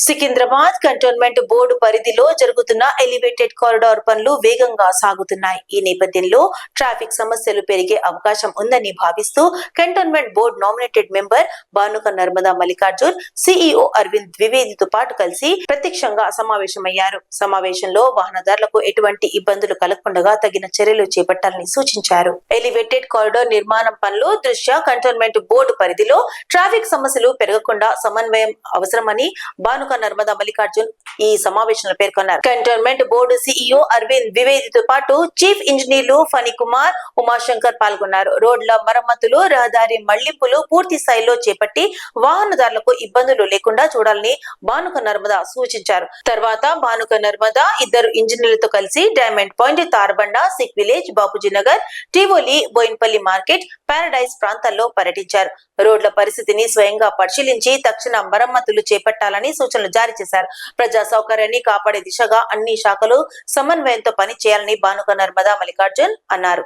Secunderabad cantonment board పరిధిలో జరుగుతున్న elevated corridor పనులు వేగంగా సాగుతున్నాయి. ఈ నేపథ్యంలో ట్రాఫిక్ సమస్యలు పెరిగే అవకాశం ఉందని భావిస్తూ cantonment board nominated member Bhanuka Narmada Mallikarjun, CEO Aravind ద్వివేదితో పాటు కలిసి ప్రత్యక్షంగా సమావేశమయ్యారు. సమావేశంలో వాహనదారులకు ఎటువంటి ఇబ్బందులు కలగకుండా తగిన చర్యలు చేపట్టాలని సూచించారు. ఎలివేటెడ్ కారిడార్ నిర్మాణం పనులు దృష్ట్యా కంటోన్మెంట్ బోర్డు పరిధిలో ట్రాఫిక్ సమస్యలు పెరగకుండా సమన్వయం అవసరమని భానుక నర్మదా మల్లికార్జున్ ఈ సమావేశంలో పేర్కొన్నారు. కంటోన్మెంట్ బోర్డు సిఇఓ అరవింద్ ద్వివేదితో పాటు చీఫ్ ఇంజనీర్లు ఫణి కుమార్, ఉమాశంకర్ పాల్గొన్నారు. రోడ్ల మరమ్మతులు, రహదారి మళ్లింపులు పూర్తి స్థాయిలో చేపట్టి వాహనదారులకు ఇబ్బందులు లేకుండా చూడాలని భానుక నర్మదా సూచించారు. తర్వాత భానుక నర్మదా ఇద్దరు ఇంజనీర్లతో కలిసి Diamond Point, Tarbanda, Sikh Village, Bapuji Nagar, Tivoli, Bowenpally market, Paradise ప్రాంతాల్లో పర్యటించారు. రోడ్ల పరిస్థితిని స్వయంగా పరిశీలించి తక్షణ మరమ్మతులు చేపట్టాలని సూచనలు జారీ చేశారు. ప్రజా సౌకర్యాన్ని కాపాడే దిశగా అన్ని శాఖలు సమన్వయంతో పని చేయాలని భానుక నర్మదా మల్లికార్జున్ అన్నారు.